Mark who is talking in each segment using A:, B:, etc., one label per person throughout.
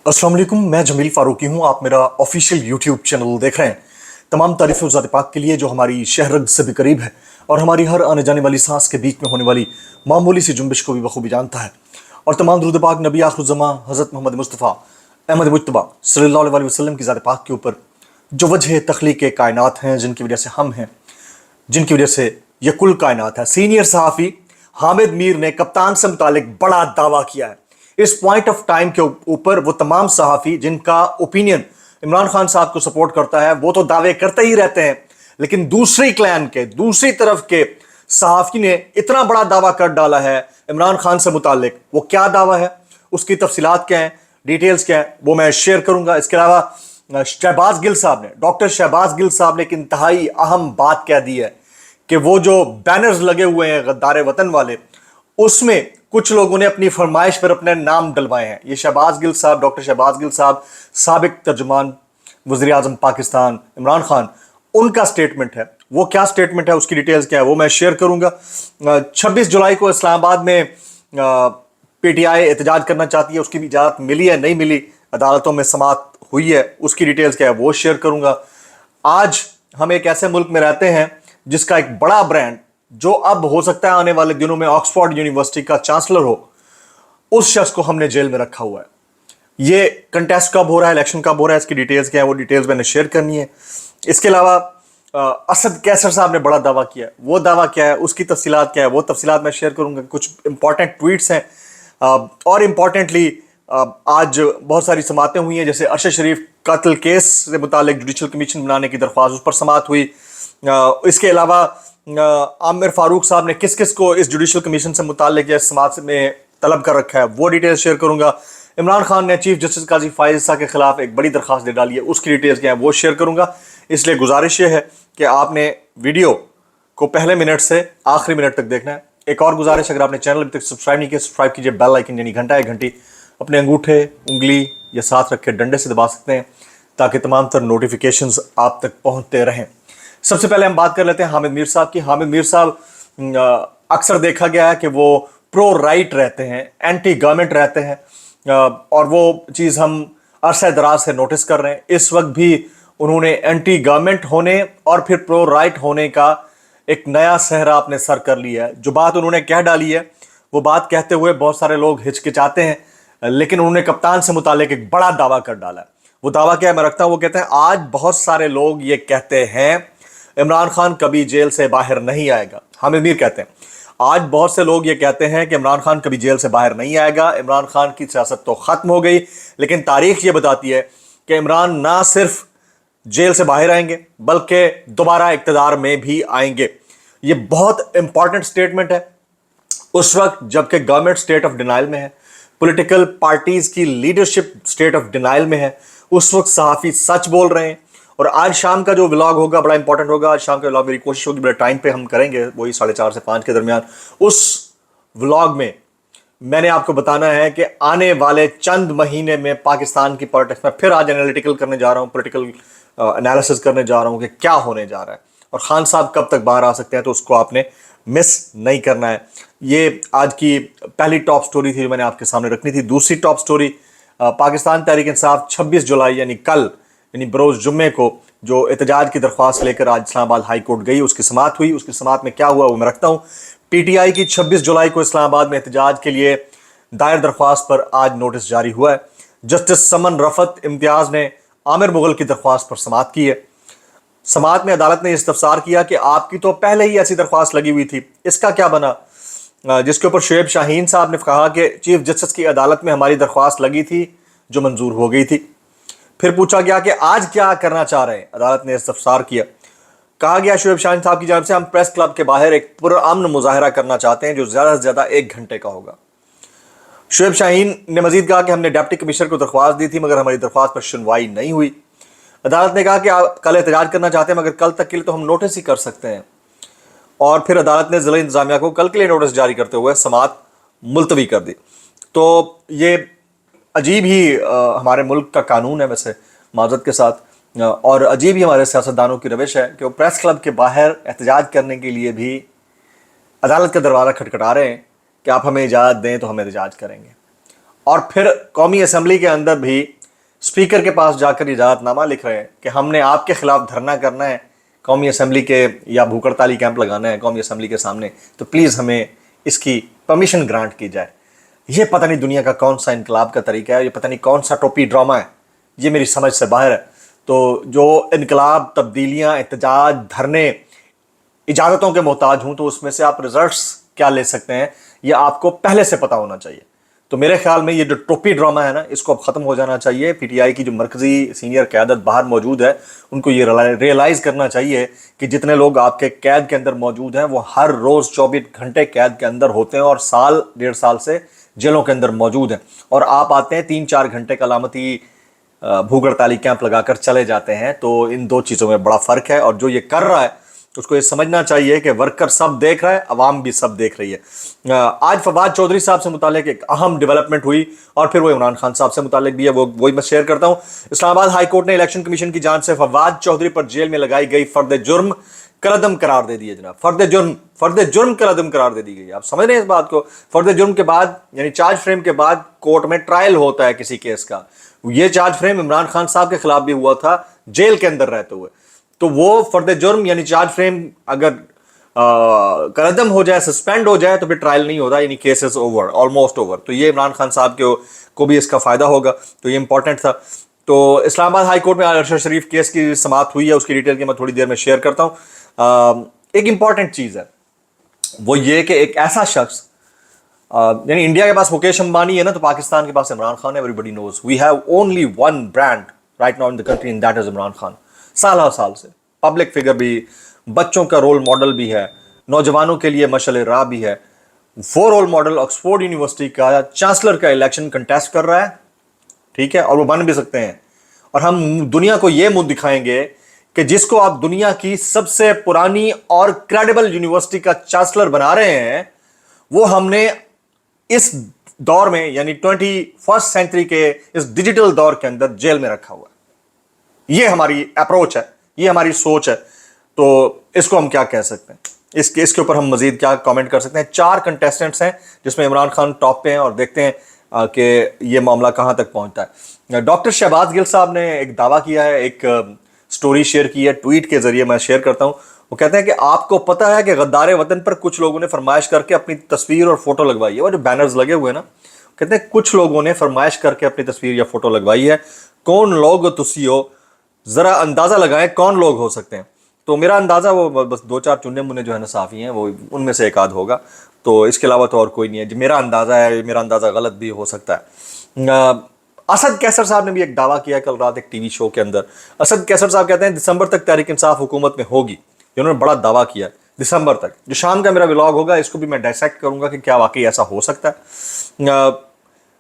A: अस्सलाम वालेकुम, मैं जमील फारूकी हूँ। आप मेरा ऑफिशियल यूट्यूब चैनल देख रहे हैं। तमाम तारीफ़ ज़ात पाक के लिए जो हमारी शहरग से भी करीब है और हमारी हर आने जाने वाली सांस के बीच में होने वाली मामूली सी जुम्बिश को भी बखूबी जानता है। और तमाम दुरूद पाक नबी आखिरुज़्ज़मा हज़रत मोहम्मद मुस्तफ़ा अहमद मुज्तबा सल्लल्लाहु अलैहि वसल्लम की ज़ात पाक के ऊपर जो वजह तख्लीक़ कायनात हैं, जिनकी वजह से हम हैं, जिनकी वजह से ये कुल कायनात है। सीनियर सहाफ़ी हामिद मीर ने कप्तान से मुतालिक बड़ा दावा किया है। इस पॉइंट ऑफ टाइम के ऊपर वो तमाम सहाफ़ी जिनका ओपिनियन इमरान खान साहब को सपोर्ट करता है वो तो दावे करते ही रहते हैं, लेकिन दूसरी क्लैन के दूसरी तरफ के सहाफ़ी ने इतना बड़ा दावा कर डाला है इमरान खान से मुतालिक। वो क्या दावा है, उसकी तफसीलात क्या हैं, डिटेल्स क्या है, वो मैं शेयर करूंगा। इसके अलावा शहबाज गिल साहब ने, डॉक्टर शहबाज गिल साहब ने एक इंतहाई अहम बात कह दी है कि वो जो बैनर्स लगे हुए हैं गद्दार वतन वाले, उसमें कुछ लोगों ने अपनी फरमाइश पर अपने नाम डलवाए हैं। ये शहबाज गिल साहब, डॉक्टर शहबाज गिल साहब, साबिक तर्जुमान वज़ीर आज़म पाकिस्तान इमरान खान, उनका स्टेटमेंट है। वो क्या स्टेटमेंट है, उसकी डिटेल्स क्या है, वो मैं शेयर करूंगा। 26 जुलाई को इस्लामाबाद में पीटीआई एहतजाज करना चाहती है, उसकी भी इजाज़त मिली है नहीं मिली, अदालतों में समाअत हुई है, उसकी डिटेल्स क्या है वो शेयर करूंगा। आज हम एक ऐसे मुल्क में रहते हैं जिसका एक बड़ा ब्रांड, जो अब हो सकता है आने वाले दिनों में ऑक्सफोर्ड यूनिवर्सिटी का चांसलर हो, उस शख्स को हमने जेल में रखा हुआ है। ये कंटेस्ट कब हो रहा है, इलेक्शन कब हो रहा है, इसकी डिटेल्स क्या है, वो डिटेल्स मैंने शेयर करनी है। इसके अलावा असद कैसर साहब ने बड़ा दावा किया है, वो दावा क्या है, उसकी तफसीलात क्या है, वो तफसीलात मैं शेयर करूंगा। कुछ इंपॉर्टेंट ट्वीट्स हैं और इम्पॉर्टेंटली आज बहुत सारी समातें हुई हैं, जैसे अरशद शरीफ कत्ल केस से मुतालिक जुडिशल कमीशन बनाने की दरख्वास्त, उस पर समात हुई। इसके अलावा आमिर फारूक साहब ने किस किस को इस जुडिशल कमीशन से मुताल्लिक या समात में तलब कर रखा है, वो डिटेल्स शेयर करूंगा। इमरान खान ने चीफ जस्टिस काजी फायज़ के खिलाफ एक बड़ी दरखास्त दे डाली है, उसकी डिटेल्स क्या है वो शेयर करूंगा। इसलिए गुजारिश ये है कि आपने वीडियो को पहले मिनट से आखिरी मिनट तक देखना है। एक और गुजारिश, अगर आपने चैनल अभी तक सब्सक्राइब नहीं किया, सब्सक्राइब कीजिए। बेल आइकन यानी घंटा है घंटी अपने अंगूठे, उंगली या साथ रखे डंडे से दबा सकते हैं ताकि तमाम तर नोटिफिकेशंस आप तक पहुंचते रहें। सबसे पहले हम बात कर लेते हैं हामिद मीर साहब की। हामिद मीर साहब अक्सर देखा गया है कि वो प्रो राइट रहते हैं, एंटी गवर्नमेंट रहते हैं, और वो चीज़ हम अरसे दराज से नोटिस कर रहे हैं। इस वक्त भी उन्होंने एंटी गवर्नमेंट होने और फिर प्रो राइट होने का एक नया सहरा अपने सर कर लिया है। जो बात उन्होंने कह डाली है, वो बात कहते हुए बहुत सारे लोग हिचकिचाते हैं, लेकिन उन्होंने कप्तान से मुतालिक एक बड़ा दावा कर डाला है। वो दावा क्या है मैं रखता हूँ। वो कहते हैं आज बहुत सारे लोग ये कहते हैं इमरान खान कभी जेल से बाहर नहीं आएगा। हामिद मीर कहते हैं आज बहुत से लोग ये कहते हैं कि इमरान खान कभी जेल से बाहर नहीं आएगा, इमरान खान की सियासत तो खत्म हो गई, लेकिन तारीख ये बताती है कि इमरान ना सिर्फ जेल से बाहर आएंगे बल्कि दोबारा इक्तदार में भी आएंगे। ये बहुत इंपॉर्टेंट स्टेटमेंट है उस वक्त जबकि गवर्नमेंट स्टेट ऑफ डिनाइल में है, पॉलिटिकल पार्टीज की लीडरशिप स्टेट ऑफ डिनाइल में है। उस वक्त सहाफ़ी सच बोल रहे हैं। और आज शाम का जो व्लॉग होगा बड़ा इंपॉर्टेंट होगा। आज शाम का व्लॉग मेरी कोशिश होगी बड़े टाइम पे हम करेंगे, वही 4:30 से 5 के दरमियान। उस व्लॉग में मैंने आपको बताना है कि आने वाले चंद महीने में पाकिस्तान की पॉलिटिक्स में फिर आज एनालिटिकल करने जा रहा हूँ, पॉलिटिकल एनालिसिस करने जा रहा हूँ कि क्या होने जा रहा है और खान साहब कब तक बाहर आ सकते हैं, तो उसको आपने मिस नहीं करना है। ये आज की पहली टॉप स्टोरी थी जो मैंने आपके सामने रखनी थी। दूसरी टॉप स्टोरी, पाकिस्तान तहरीक इंसाफ 26 जुलाई यानी कल, यानी बरोज़ जुम्मे को जो एहतजाज की दरख्वास्त लेकर आज इस्लामाबाद हाई कोर्ट गई, उसकी समात हुई। उसकी समात में क्या हुआ वो मैं रखता हूँ। पीटीआई की 26 जुलाई को इस्लामाबाद में एहतजाज के लिए दायर दरख्वास्त पर आज नोटिस जारी हुआ है। जस्टिस समन रफत इम्तियाज़ ने आमिर मुगल की दरख्वास्त पर समात की है। समात में अदालत ने इस्तफसार किया कि आपकी तो पहले ही ऐसी दरख्वास्त लगी हुई थी, इसका क्या बना, जिसके ऊपर शुएब शाहीन साहब ने कहा कि चीफ जस्टिस की अदालत में हमारी दरख्वास्त लगी थी जो मंजूर हो गई थी। फिर पूछा गया कि आज क्या करना चाह रहे हैं, अदालत ने इस्तफसार किया। कहा गया शुएब शाहीन साहब की जानिब से हम प्रेस क्लब के बाहर एक पुरअमन मुजाहरा करना चाहते हैं जो ज़्यादा से ज़्यादा 1 घंटे का होगा। शुएब शाहीन ने मजीद कहा कि हमने डिप्टी कमिश्नर को दरख्वास्त दी थी मगर हमारी दरख्वास्त पर सुनवाई नहीं हुई। अदालत ने कहा कि आप कल एहतजाज करना चाहते हैं मगर कल तक के लिए तो हम नोटिस ही कर सकते हैं। और फिर अदालत ने ज़िला इंतज़ामिया को कल के लिए नोटिस जारी करते हुए समात मुलतवी कर दी। तो ये अजीब ही हमारे मुल्क का कानून है वैसे, माज़रत के साथ, और अजीब ही हमारे सियासतदानों की रविश है कि वो प्रेस क्लब के बाहर एहतजाज करने के लिए भी अदालत का दरवाज़ा खटखटा रहे हैं कि आप हमें इजाज़त दें तो हम एहतजाज करेंगे। और फिर कौमी असम्बली के अंदर भी स्पीकर के पास जाकर इजाज़तनामा लिख रहे हैं कि हमने आपके खिलाफ धरना करना है कौमी असम्बली के, या भूख हड़ताली कैंप लगाना है कौमी असम्बली के सामने, तो प्लीज़ हमें इसकी परमिशन ग्रांट की जाए। ये पता नहीं दुनिया का कौन सा इनकलाब का तरीका है, ये पता नहीं कौन सा टोपी ड्रामा है, ये मेरी समझ से बाहर है। तो जो इनकलाब, तब्दीलियाँ, एहतजाज, धरने इजाज़तों के मोहताज हूँ, तो उसमें से आप रिजल्ट्स क्या ले सकते हैं ये आपको पहले से पता होना चाहिए। तो मेरे ख्याल में ये जो टोपी ड्रामा है ना, इसको अब ख़त्म हो जाना चाहिए। पीटीआई की जो मरकज़ी सीनियर क़यादत बाहर मौजूद है, उनको ये रियलाइज़ करना चाहिए कि जितने लोग आपके कैद के अंदर मौजूद हैं वो हर रोज़ 24 घंटे कैद के अंदर होते हैं और साल 1.5 साल से जेलों के अंदर मौजूद हैं, और आप आते हैं 3-4 घंटे का अलामती भूख हड़ताली कैंप लगाकर चले जाते हैं। तो इन दो चीज़ों में बड़ा फ़र्क है, और जो ये कर रहा है उसको ये समझना चाहिए कि वर्कर सब देख रहा है, अवाम भी सब देख रही है। आज फवाद चौधरी साहब से मुतालिक एक अहम डेवलपमेंट हुई, और फिर वो इमरान खान साहब से मुतालिक भी है, वही मैं शेयर करता हूँ। इस्लामाबाद हाई कोर्ट ने इलेक्शन कमीशन की जांच से फवाद चौधरी पर जेल में लगाई गई फर्द जुर्म कलअदम करार दे दिए। जनाब, फर्द जुर्म कलअदम करार दे दी गई। आप समझ रहे हैं इस बात को? फर्द जुर्म के बाद, यानी चार्ज फ्रेम के बाद कोर्ट में ट्रायल होता है किसी केस का। ये चार्ज फ्रेम इमरान खान साहब के खिलाफ भी हुआ था जेल के अंदर रहते हुए। तो वो फर्द जुर्म यानी चार्ज फ्रेम अगर कलअदम हो जाए, सस्पेंड हो जाए, तो फिर ट्रायल नहीं होता, यानी case is over, almost over. तो ये इमरान खान साहब को भी इसका फायदा होगा, तो ये इंपॉर्टेंट था। तो इस्लामाबाद हाई कोर्ट में अरशद शरीफ केस की समाप्त हुई है, उसकी डिटेल की मैं थोड़ी देर में शेयर करता हूँ। एक इंपॉर्टेंट चीज़ है वो ये कि एक ऐसा शख्स, यानी इंडिया के पास मुकेश अंबानी है ना, तो पाकिस्तान के पास इमरान खान है। Everybody knows we have only one brand right now in the country, and that is Imran Khan. साल से पब्लिक फिगर भी, बच्चों का रोल मॉडल भी है, नौजवानों के लिए मशअल राह भी है। वो रोल मॉडल ऑक्सफोर्ड यूनिवर्सिटी का चांसलर का इलेक्शन कंटेस्ट कर रहा है, ठीक है, और वो बन भी सकते हैं। और हम दुनिया को ये मुंह दिखाएंगे कि जिसको आप दुनिया की सबसे पुरानी और क्रेडिबल यूनिवर्सिटी का चांसलर बना रहे हैं, वो हमने इस दौर में, यानी 21st सेंचुरी के इस डिजिटल दौर के अंदर जेल में रखा हुआ है। ये हमारी अप्रोच है, ये हमारी सोच है। तो इसको हम क्या कह सकते हैं, इसके ऊपर हम मजीद क्या कमेंट कर सकते हैं। 4 कंटेस्टेंट्स हैं जिसमें इमरान खान टॉप पे हैं, और देखते हैं कि ये मामला कहां तक पहुंचता है। डॉक्टर शहबाज गिल साहब ने एक दावा किया है, एक स्टोरी शेयर की है, ट्वीट के जरिए मैं शेयर करता हूं। वो कहते हैं कि आपको पता है कि गद्दार वतन पर कुछ लोगों ने फरमाइश करके अपनी तस्वीर और फोटो लगवाई है। वो जो बैनर्स लगे हुए ना, कहते हैं कुछ लोगों ने फरमाइश करके अपनी तस्वीर या फोटो लगवाई है। कौन लोग तुसी हो, जरा अंदाजा लगाएं कौन लोग हो सकते हैं। तो मेरा अंदाजा वो बस 2-4 चुने मुन्ने जो है ना साफ़ी हैं, वो उनमें से एक आध होगा। तो इसके अलावा तो और कोई नहीं है। जो मेरा अंदाजा है, मेरा अंदाजा गलत भी हो सकता है। असद कैसर साहब ने भी एक दावा किया कल रात एक टीवी शो के अंदर। असद कैसर साहब कहते हैं दिसंबर तक तहरीक इंसाफ हुकूमत में होगी। इन्होंने बड़ा दावा किया दिसंबर तक। जो शाम का मेरा व्लॉग होगा इसको भी मैं डायसेक्ट करूंगा कि क्या वाकई ऐसा हो सकता है।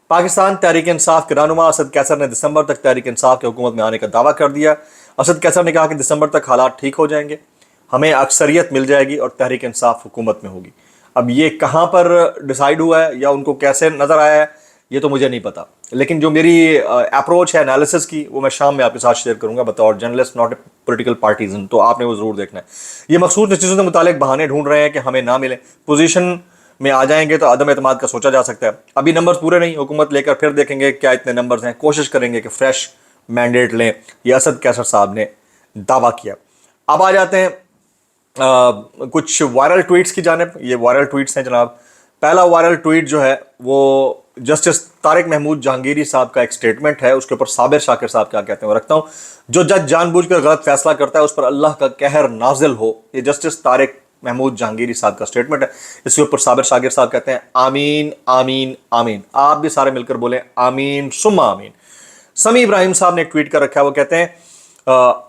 A: पाकिस्तान तहरीक इंसाफ के रहनुमा असद कैसर ने दिसंबर तक तहरीक इंसाफ की हुकूमत में आने का दावा कर दिया। असद कैसर ने कहा कि दिसंबर तक हालात ठीक हो जाएंगे, हमें अक्सरियत मिल जाएगी और तहरीक इंसाफ हुकूमत में होगी। अब ये कहाँ पर डिसाइड हुआ है या उनको कैसे नज़र आया है ये तो मुझे नहीं पता, लेकिन जो मेरी अप्रोच है एनालिसिस की वो मैं शाम में आपके साथ शेयर करूंगा बतौर journalist, not a political partisan. तो आपने वो ज़रूर देखना है। ये मखसूस नतीजों से मुतालिक बहाने ढूंढ रहे हैं कि हमें ना मिले, पोजीशन में आ जाएंगे तो अदम एतमाद का सोचा जा सकता है। अभी नंबर्स पूरे नहीं, हुकूमत लेकर फिर देखेंगे क्या इतने नंबर्स हैं, कोशिश करेंगे कि फ्रेश मैंडेट लें। ये असद कैसर साहब ने दावा किया। अब आ जाते हैं कुछ वायरल ट्वीट्स की जानिब। ये वायरल ट्वीट्स हैं जनाब। पहला वायरल ट्वीट जो है वो जस्टिस तारिक महमूद जहांगीरी साहब का एक स्टेटमेंट है, उसके ऊपर साबिर शाकिर साहब क्या कहते हैं वो रखता हूँ। जो जज जानबूझकर गलत फैसला करता है उस पर अल्लाह का कहर नाजिल हो। ये जस्टिस तारिक महमूद जहांगीरी साहब का स्टेटमेंट है। इसके ऊपर साबिर शाकिर साहब कहते हैं आमीन आमीन आमीन। आप भी सारे मिलकर बोले आमीन सुम्मा आमीन। समी इब्राहिम साहब ने एक ट्वीट कर रखा है, वो कहते हैं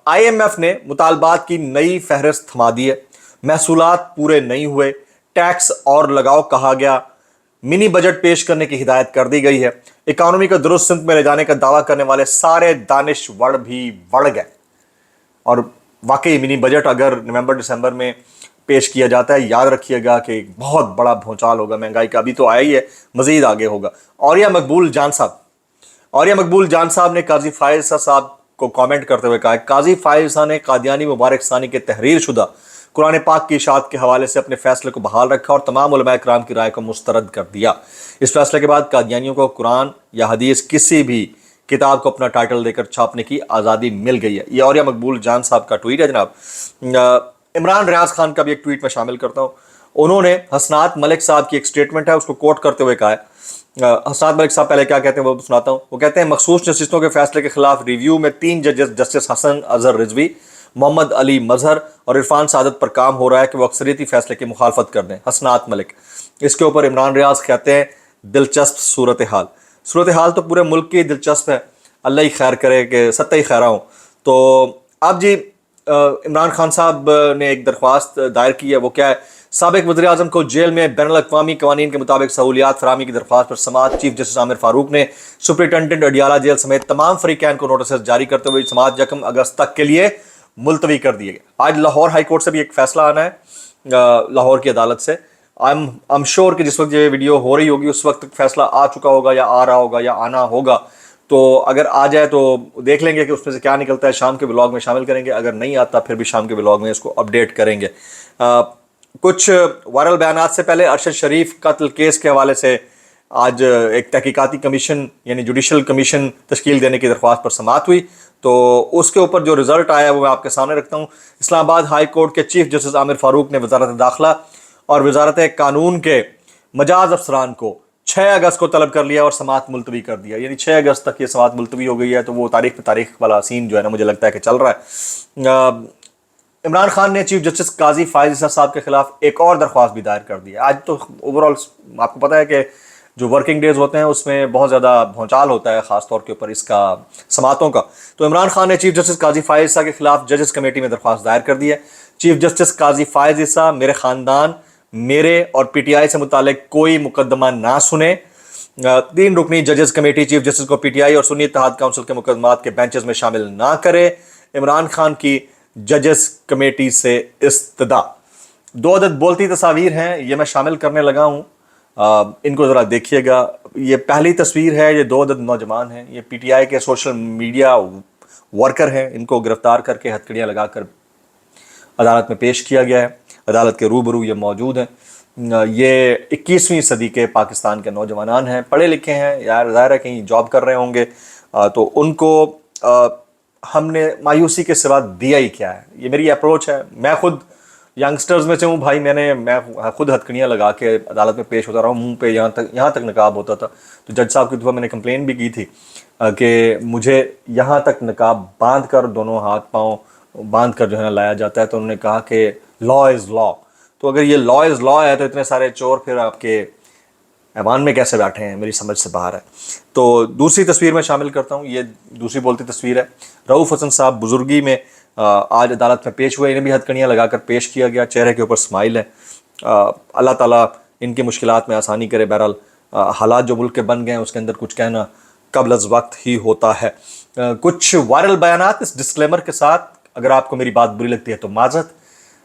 A: IMF ने मुतालबात की नई फहरिस्त थमा दी है, महसूलात पूरे नहीं हुए, टैक्स और लगाओ कहा गया, मिनी बजट पेश करने की हिदायत कर दी गई है, इकानमी को दुरुस्त सिमत में ले जाने का दावा करने वाले सारे दानिशवर भी बढ़ गए। और वाकई मिनी बजट अगर नवंबर दिसंबर में पेश किया जाता है, याद रखिएगा कि बहुत बड़ा भूचाल होगा महंगाई का। अभी तो आया ही है, मजीद आगे होगा। औरिया मकबूल जान साहब ने काजी फायज साहब को कमेंट करते हुए कहा, काजी फायज ने कादियानी मुबारक सानी के तहरीर शुदा कुरान पाक की इशाअत के हवाले से अपने फैसले को बहाल रखा और तमाम उलमा इकराम की राय को मुस्तरद कर दिया। इस फैसले के बाद कादियानियों को कुरान या हदीस किसी भी किताब को अपना टाइटल देकर छापने की आज़ादी मिल गई है। ये औरिया मकबूल जान साहब का ट्वीट है जनाब। इमरान रियाज खान का भी एक ट्वीट में शामिल करता हूँ। उन्होंने हसनात मलिक साहब की एक स्टेटमेंट है, उसको कोट करते हुए कहा है। हसनात मलिक साहब पहले क्या कहते हैं वो सुनाता हूँ। वो कहते हैं, मखसूस जस्टिसों के फैसले के खिलाफ रिव्यू में 3 जजेस जस्टिस हसन अजहर रिजवी, मोहम्मद अली मजहर और इरफान सादत पर काम हो रहा है कि वो अक्सरियती फैसले की मुखालफत कर दें। हसनात मलिक। इसके ऊपर इमरान रियाज कहते हैं, दिलचस्प सूरत हाल तो पूरे मुल्क की दिलचस्प है, अल्लाह ही खैर करे कि सत्ता ही खैरा हो। तो अब जी इमरान खान साहब ने एक दरख्वास्त दायर की है। वो क्या है, साबिक वज़ीर आज़म को जेल में बैनुल अक़वामी क़वानीन के मुताबिक सहूलियात फराहमी की दरख्वास्त पर समाअत चीफ जस्टिस आमिर फारूक ने सुपरिटेंडेंट अडियाला जेल समेत तमाम फरीकैन को नोटिस जारी करते हुए समाअत 1 अगस्त तक के लिए मुलतवी कर दिए गए। आज लाहौर हाई कोर्ट से भी एक फैसला आना है, लाहौर की अदालत से। आई एम श्योर कि जिस वक्त ये वीडियो हो रही होगी उस वक्त फैसला आ चुका होगा या आ रहा होगा या आना होगा। तो अगर आ जाए तो देख लेंगे कि उसमें से क्या निकलता है, शाम के व्लॉग में शामिल करेंगे। अगर नहीं आता फिर भी शाम के व्लॉग में इसको अपडेट करेंगे। कुछ वायरल बयानात से पहले अरशद शरीफ कत्ल केस के हवाले से आज एक तहकीकाती कमीशन यानी जुडिशल कमीशन तश्कील देने की दरख्वास्त पर समाअत हुई। तो उसके ऊपर जो रिजल्ट आया है वो मैं आपके सामने रखता हूँ। इस्लामाबाद हाई कोर्ट के चीफ जस्टिस आमिर फारूक ने वजारत दाखिला और वजारत कानून के मजाज अफसरान को 6 अगस्त को तलब कर लिया और समाअत मुलतवी कर दिया। यानी 6 अगस्त तक ये समाअत मुलतवी हो गई है। तो वो तारीख पे तारीख वाला सीन जो है ना मुझे लगता है कि चल रहा है। इमरान खान ने चीफ जस्टिस काजी फायज ईसा साहब के खिलाफ एक और दरख्वास्त भी दायर कर दी है। आज तो ओवरऑल आपको पता है कि जो वर्किंग डेज होते हैं उसमें बहुत ज़्यादा भौचाल होता है, ख़ास तौर के ऊपर इसका समातों का। तो इमरान खान ने चीफ जस्टिस काजी फायज ईसा के खिलाफ जजेस कमेटी में दरख्वास्त दायर कर दी है। चीफ जस्टिस काजी फायज ईसा मेरे ख़ानदान, मेरे और PTI से मुतालिक कोई मुकदमा ना सुने। 3 रुकनी जजेस कमेटी चीफ जस्टिस को PTI और सुन्नी इत्तेहाद काउंसिल के मुकदमात के बेंचेस में शामिल ना करे। इमरान खान की जजेस कमेटी से इस्तदा। 2 अदद बोलती तस्वीर हैं, ये मैं शामिल करने लगा हूँ। इनको ज़रा देखिएगा। ये पहली तस्वीर है, ये 2 अदद नौजवान हैं। ये PTI के सोशल मीडिया वर्कर हैं। इनको गिरफ्तार करके हथकड़ियाँ लगाकर अदालत में पेश किया गया है। अदालत के रूबरू ये मौजूद हैं। ये 21वीं सदी के पाकिस्तान के नौजवान हैं, पढ़े लिखे हैं यार, ज़ाहिर है कहीं जॉब कर रहे होंगे। तो उनको हमने मायूसी के सिवा दिया ही क्या है। ये मेरी अप्रोच है। मैं खुद यंगस्टर्स में से हूँ भाई। मैं खुद हथकड़ियाँ लगा के अदालत में पेश होता रहा हूँ। मुंह पे यहाँ तक नकाब होता था। तो जज साहब की दफ़ा मैंने कंप्लेन भी की थी कि मुझे यहाँ तक नकाब बांध कर, दोनों हाथ पाँव बांध कर जो है ना लाया जाता है। तो उन्होंने कहा कि लॉ इज़ लॉ। तो अगर ये लॉ इज़ लॉ है तो इतने सारे चोर फिर आपके ऐवान में कैसे बैठे हैं, मेरी समझ से बाहर है। तो दूसरी तस्वीर में शामिल करता हूँ। ये दूसरी बोलती तस्वीर है। रऊफ़ हसन साहब बुजुर्गी में आज अदालत में पेश हुए। इन्हें भी हथकड़ियाँ लगाकर पेश किया गया। चेहरे के ऊपर स्माइल है। अल्लाह ताला इनकी मुश्किलात में आसानी करे। बहरहाल हालात जो मुल्क के बन गए हैं उसके अंदर कुछ कहना कबल अज़ वक्त ही होता है। कुछ वायरल बयानात इस डिस्क्लेमर के साथ, अगर आपको मेरी बात बुरी लगती है तो माजरत,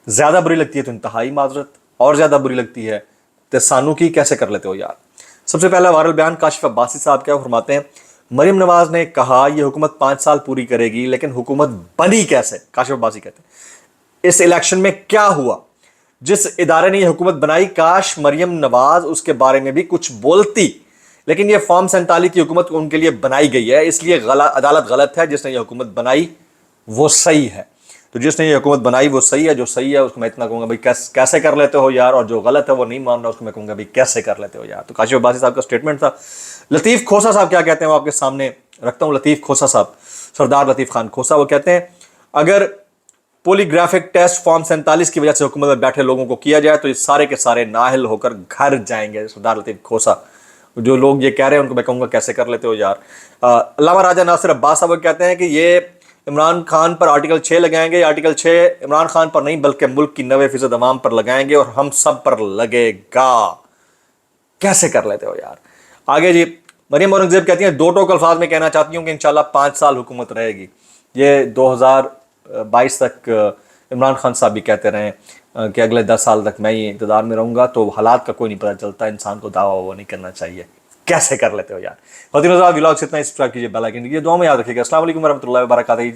A: ज़्यादा बुरी लगती है तो इंतहाई माजरत, और ज़्यादा बुरी लगती है तो सानू की कैसे कर लेते हो यार। सबसे पहला वायरल बयान काशिफ अब्बासी साहब क्या फरमाते हैं। मरीम नवाज ने कहा यह हुकूमत 5 साल पूरी करेगी, लेकिन हुकूमत बनी कैसे। काशिफ अब्बासी कहते हैं इस इलेक्शन में क्या हुआ, जिस इदारे ने यह हुकूमत बनाई, काश मरीम नवाज उसके बारे में भी कुछ बोलती। लेकिन यह फॉर्म 47 की हुकूमत उनके लिए बनाई गई है, इसलिए अदालत गलत है। जिसने यह हुकूमत बनाई वो सही है। तो जिसने ये हुकूमत बनाई वो सही है। जो सही है उसको मैं इतना कहूँगा भाई कैसे कर लेते हो यार, और जो गलत है वो नहीं मान रहा उसको मैं कहूँगा भाई कैसे कर लेते हो यार। तो काशिफ अब्बासी साहब का स्टेटमेंट था। लतीफ़ खोसा साहब क्या कहते हैं वो आपके सामने रखता हूँ। लतीफ़ खोसा साहब, सरदार लतीफ़ खान खोसा, वो कहते हैं अगर पॉलीग्राफिक टेस्ट फॉर्म 47 की वजह से हुकूमत में बैठे लोगों को किया जाए तो ये सारे के सारे नाअहल होकर घर जाएंगे। सरदार लतीफ़ खोसा। जो लोग ये कह रहे हैं उनको मैं कहूँगा कैसे कर लेते हो यार। अल्लामा राजा नासिर अब्बास साहब कहते हैं कि ये इमरान खान पर आर्टिकल 6 लगाएंगे। आर्टिकल 6 इमरान खान पर नहीं बल्कि मुल्क की 90% अवाम पर लगाएंगे और हम सब पर लगेगा। कैसे कर लेते हो यार। आगे जी मरियम औरंगजेब कहती हैं 2 टोक अल्फाज में कहना चाहती हूँ कि इंशाल्लाह 5 साल हुकूमत रहेगी। ये 2022 तक इमरान खान साहब भी कहते रहे कि अगले 10 साल तक मैं ही इक़्तिदार में रहूँगा। तो हालात का कोई नहीं पता चलता, इंसान को दावा वो नहीं करना चाहिए। कैसे कर लेते हो यार। व्लॉग से इतना ही। सब्सक्राइब कीजिए, बेल आइकन दीजिए, दुआ में याद रखिएगा। अस्सलाम वालेकुम वरहमतुल्लाहि वबरकातुहू।